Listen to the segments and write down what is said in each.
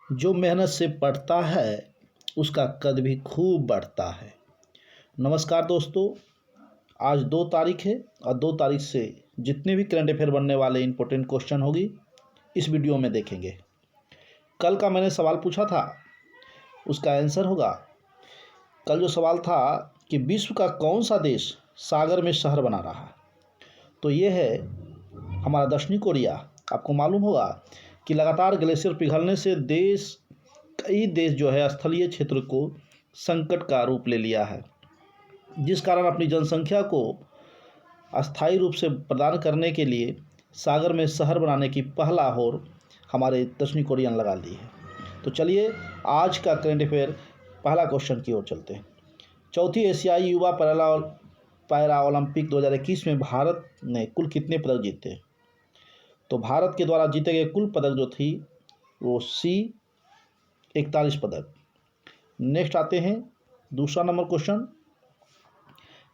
जो मेहनत से पढ़ता है उसका कद भी खूब बढ़ता है। नमस्कार दोस्तों, आज 2 तारीख है और 2 तारीख से जितने भी करंट अफेयर बनने वाले इंपॉर्टेंट क्वेश्चन होगी इस वीडियो में देखेंगे। कल का मैंने सवाल पूछा था, उसका आंसर होगा। कल जो सवाल था कि विश्व का कौन सा देश सागर में शहर बना रहा है, तो ये है हमारा दक्षिणी कोरिया। आपको मालूम होगा कि लगातार ग्लेशियर पिघलने से कई देश जो है स्थलीय क्षेत्र को संकट का रूप ले लिया है, जिस कारण अपनी जनसंख्या को अस्थायी रूप से प्रदान करने के लिए सागर में शहर बनाने की पहला होड़ हमारे दक्षिणी कोरियन लगा ली है। तो चलिए आज का करंट अफेयर पहला क्वेश्चन की ओर चलते हैं। चौथी एशियाई युवा पैरा ओलंपिक 2021 में भारत ने कुल कितने पदक जीते? तो भारत के द्वारा जीते गए कुल पदक जो थी वो 41 पदक। नेक्स्ट आते हैं दूसरा नंबर क्वेश्चन।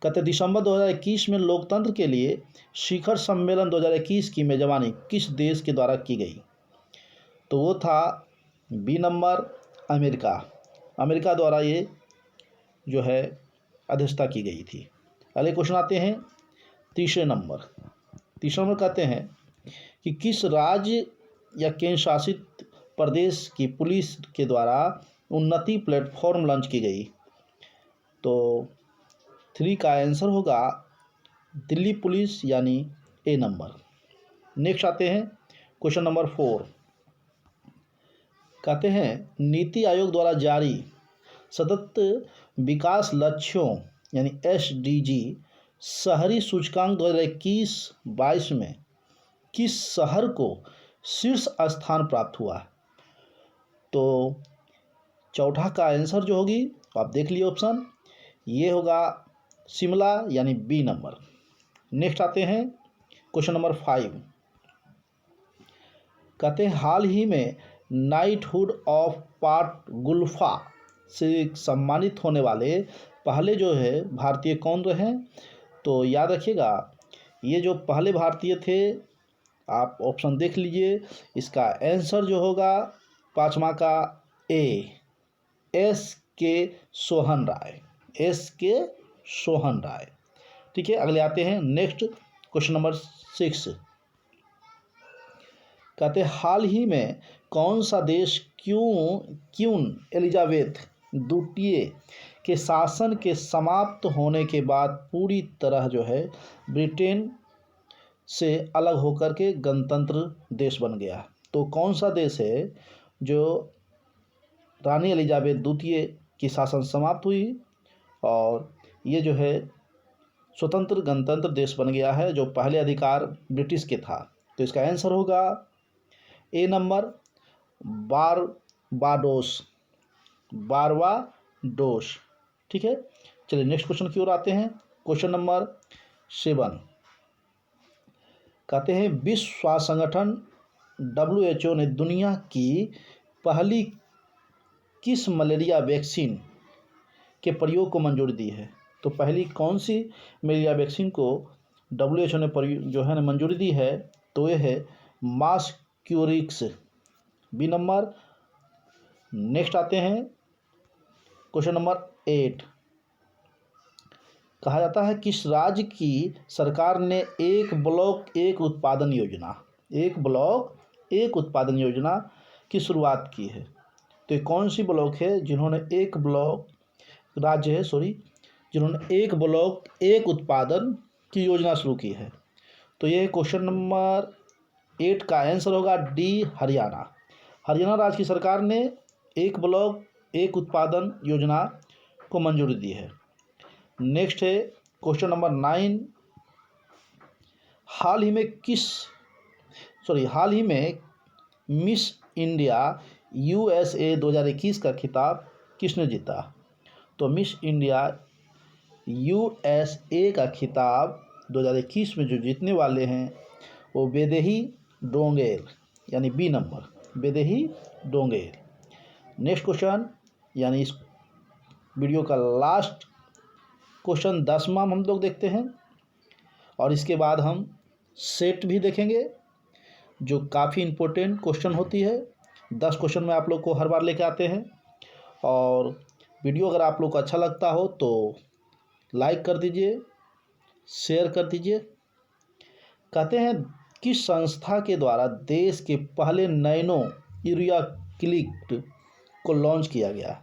कहते दिसंबर 2021 में लोकतंत्र के लिए शिखर सम्मेलन 2021 की मेजबानी किस देश के द्वारा की गई? तो वो था बी नंबर अमेरिका। अमेरिका द्वारा ये जो है अध्यक्षता की गई थी। अगले क्वेश्चन आते हैं तीसरे नंबर कहते हैं कि किस राज्य या केंद्र शासित प्रदेश की पुलिस के द्वारा उन्नति प्लेटफॉर्म लॉन्च की गई? तो 3 का आंसर होगा दिल्ली पुलिस, यानी ए नंबर। नेक्स्ट आते हैं क्वेश्चन नंबर 4। कहते हैं नीति आयोग द्वारा जारी सतत विकास लक्ष्यों यानी SDG शहरी सूचकांक 2021-22 में किस शहर को शीर्ष स्थान प्राप्त हुआ? तो चौथा का आंसर जो होगी आप देख लिए ऑप्शन, ये होगा शिमला, यानी बी नंबर। नेक्स्ट आते हैं क्वेश्चन नंबर 5। कहते हैं हाल ही में नाइटहुड ऑफ पार्ट गुल्फा से सम्मानित होने वाले पहले जो है भारतीय कौन रहे? तो याद रखिएगा, ये जो पहले भारतीय थे आप ऑप्शन देख लीजिए। इसका आंसर जो होगा 5वां का SK सोहन राय। ठीक है, अगले आते हैं नेक्स्ट क्वेश्चन नंबर 6। कहते हैं हाल ही में कौन सा देश क्वीन एलिजाबेथ द्वितीय के शासन के समाप्त होने के बाद पूरी तरह जो है ब्रिटेन से अलग होकर के गणतंत्र देश बन गया? तो कौन सा देश है जो रानी एलिजाबेथ द्वितीय की शासन समाप्त हुई और ये जो है स्वतंत्र गणतंत्र देश बन गया है, जो पहले अधिकार ब्रिटिश के था? तो इसका आंसर होगा ए नंबर बारबाडोस। ठीक है, चलिए नेक्स्ट क्वेश्चन की ओर आते हैं। Question number 7। कहते हैं विश्व स्वास्थ्य संगठन WHO ने दुनिया की पहली किस मलेरिया वैक्सीन के प्रयोग को मंजूरी दी है? तो पहली कौन सी मलेरिया वैक्सीन को WHO ने जो है मंजूरी दी है? तो ये है मास्क्यूरिक्स, बी नंबर। नेक्स्ट आते हैं क्वेश्चन नंबर 8। कहा जाता है किस राज्य की सरकार ने एक ब्लॉक एक उत्पादन योजना की शुरुआत की है? तो ये कौन सी ब्लॉक है जिन्होंने एक ब्लॉक एक उत्पादन की योजना शुरू की है? तो ये क्वेश्चन नंबर 8 का आंसर होगा डी, हरियाणा राज्य की सरकार ने एक ब्लॉक एक उत्पादन योजना को मंजूरी दी है। नेक्स्ट है क्वेश्चन नंबर 9। हाल ही में मिस इंडिया USA 2021 का खिताब किसने जीता? तो मिस इंडिया USA का खिताब 2021 में जो जीतने वाले हैं वो वैदेही डोंगेल, यानी बी नंबर, वैदेही डोंगेल। नेक्स्ट क्वेश्चन, यानी इस वीडियो का लास्ट क्वेश्चन 10वां हम लोग देखते हैं और इसके बाद हम सेट भी देखेंगे जो काफ़ी इम्पोर्टेंट क्वेश्चन होती है। 10 क्वेश्चन में आप लोग को हर बार लेके आते हैं। और वीडियो अगर आप लोग को अच्छा लगता हो तो लाइक कर दीजिए, शेयर कर दीजिए। कहते हैं किस संस्था के द्वारा देश के पहले नैनो यूरिया क्लिप्ड को लॉन्च किया गया?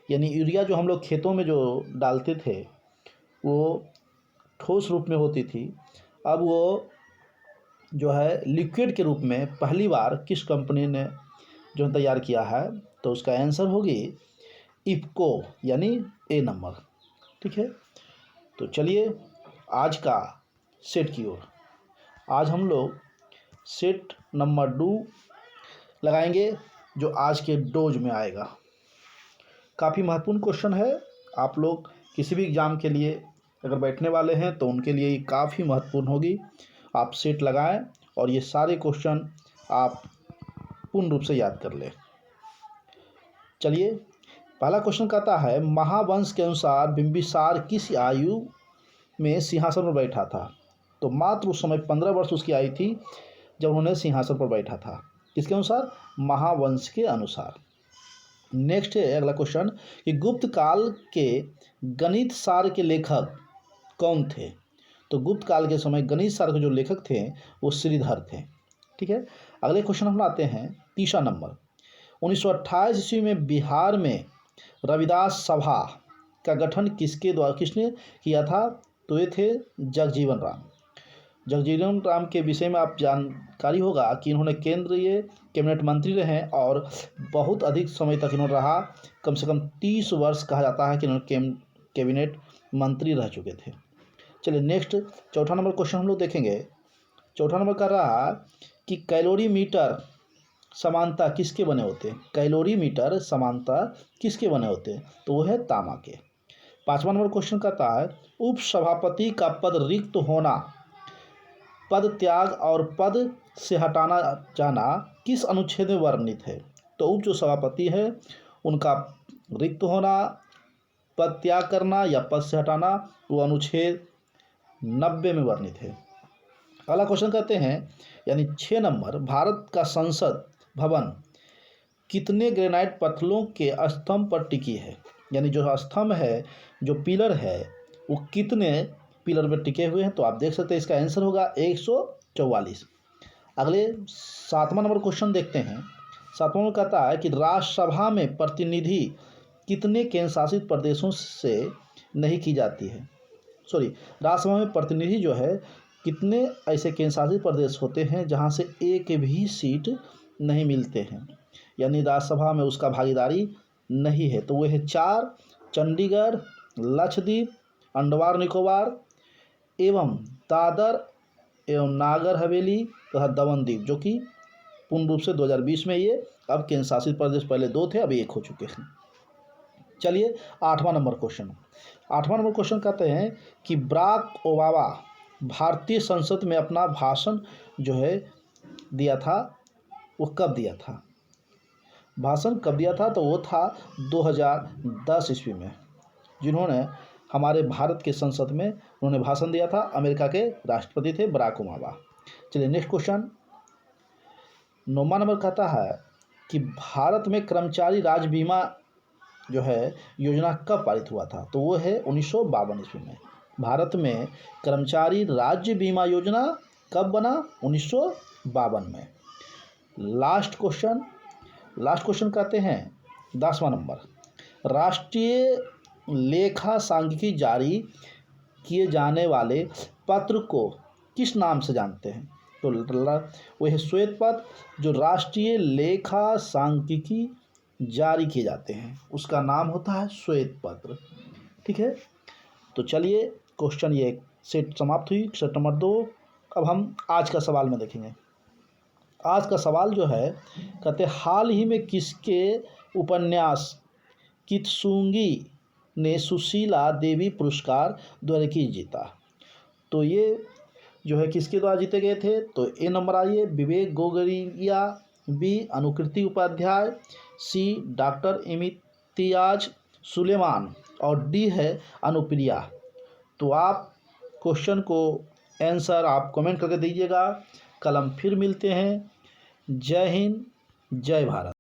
यानी यूरिया जो हम लोग खेतों में जो डालते थे वो ठोस रूप में होती थी, अब वो जो है लिक्विड के रूप में पहली बार किस कंपनी ने जो तैयार किया है? तो उसका आंसर होगी इफको, यानी ए नंबर। ठीक है, तो चलिए आज का सेट की ओर। आज हम लोग सेट नंबर 2 लगाएंगे जो आज के डोज में आएगा। काफ़ी महत्वपूर्ण क्वेश्चन है। आप लोग किसी भी एग्ज़ाम के लिए अगर बैठने वाले हैं तो उनके लिए ये काफ़ी महत्वपूर्ण होगी। आप सेट लगाएं और ये सारे क्वेश्चन आप पूर्ण रूप से याद कर लें। चलिए, पहला क्वेश्चन कहता है महावंश के अनुसार बिंबिसार किस आयु में सिंहासन पर बैठा था? तो मात्र उस समय 15 वर्ष उसकी आयु थी जब उन्होंने सिंहासन पर बैठा था। किसके अनुसार? महावंश के अनुसार। नेक्स्ट है अगला क्वेश्चन कि गुप्त काल के गणित सार के लेखक कौन थे? तो गुप्त काल के समय गणित सार के जो लेखक थे वो श्रीधर थे। ठीक है, अगले क्वेश्चन हम लाते हैं तीसरा नंबर। 1928 ईस्वी में बिहार में रविदास सभा का गठन किसने किया था? तो ये थे जगजीवन राम। जगजीवन राम के विषय में आप जानकारी होगा कि इन्होंने केंद्रीय कैबिनेट मंत्री रहे और बहुत अधिक समय तक इन्होंने रहा। कम से कम 30 वर्ष कहा जाता है कि इन्होंने कैबिनेट मंत्री रह चुके थे। चलिए नेक्स्ट चौथा नंबर क्वेश्चन हम लोग देखेंगे। चौथा नंबर कर रहा कि कैलोरीमीटर समानता किसके बने होते हैं? कैलोरीमीटर समानता किसके बने होते हैं? तो वो है तामा के। पांचवा नंबर क्वेश्चन कहता है उपसभापति का पद रिक्त होना, पद त्याग और पद से हटाना जाना किस अनुच्छेद में वर्णित है? तो उप जो सभापति है उनका रिक्त होना, पद त्याग करना या पद से हटाना वो अनुच्छेद 90 में वर्णित है। अगला क्वेश्चन कहते हैं यानी 6 नंबर, भारत का संसद भवन कितने ग्रेनाइट पत्थरों के स्तंभ पर टिकी है? यानी जो स्तंभ है, जो पिलर है, वो कितने पिलर पर टिके हुए हैं? तो आप देख सकते हैं इसका आंसर होगा 144। अगले 7वां नंबर क्वेश्चन देखते हैं। 7वां नंबर कहता है कि राज्यसभा में प्रतिनिधि कितने केंद्र शासित प्रदेशों से नहीं की जाती है? राज्यसभा में प्रतिनिधि जो है कितने ऐसे केंद्र शासित प्रदेश होते हैं जहां से एक भी सीट नहीं मिलते हैं, यानी राज्यसभा में उसका भागीदारी नहीं है? तो वो है 4, चंडीगढ़, लक्षद्वीप, अंडमान निकोबार एवं दादर एवं नागर हवेली तथा दमन द्वीप, जो कि पूर्ण रूप से 2020 में ये अब केंद्र शासित प्रदेश पहले 2 थे, अब 1 हो चुके हैं। चलिए 8वां नंबर क्वेश्चन। 8वां नंबर क्वेश्चन कहते हैं कि बराक ओबामा भारतीय संसद में अपना भाषण जो है दिया था, वो कब दिया था? भाषण कब दिया था? तो वो था 2010 ईस्वी में, जिन्होंने हमारे भारत के संसद में उन्होंने भाषण दिया था। अमेरिका के राष्ट्रपति थे बराक ओबामा। चलिए नेक्स्ट क्वेश्चन 9वां नंबर कहता है कि भारत में कर्मचारी राज्य बीमा जो है योजना कब पारित हुआ था? तो वो है 1952 ईस्वी में। भारत में कर्मचारी राज्य बीमा योजना कब बना? 1952 में। लास्ट क्वेश्चन कहते हैं 10वां नंबर, राष्ट्रीय लेखा सांख्यिकी जारी किए जाने वाले पत्र को किस नाम से जानते हैं? तो वो है श्वेत पत्र। जो राष्ट्रीय लेखा सांख्यिकी जारी किए जाते हैं उसका नाम होता है श्वेत पत्र। ठीक है, तो चलिए क्वेश्चन ये सेट समाप्त हुई, सेट नंबर 2। अब हम आज का सवाल में देखेंगे। आज का सवाल जो है कहते हाल ही में किसके उपन्यास कित्सुंगी ने सुशीला देवी पुरस्कार 2021 जीता? तो ये जो है किसके द्वारा जीते गए थे? तो ए नंबर आइए विवेक गोगरिया, बी अनुकृति उपाध्याय, सी डॉक्टर इम्तियाज सुलेमान और डी है अनुप्रिया। तो आप क्वेश्चन को आंसर आप कमेंट करके दीजिएगा। कल हम फिर मिलते हैं। जय हिंद, जय भारत।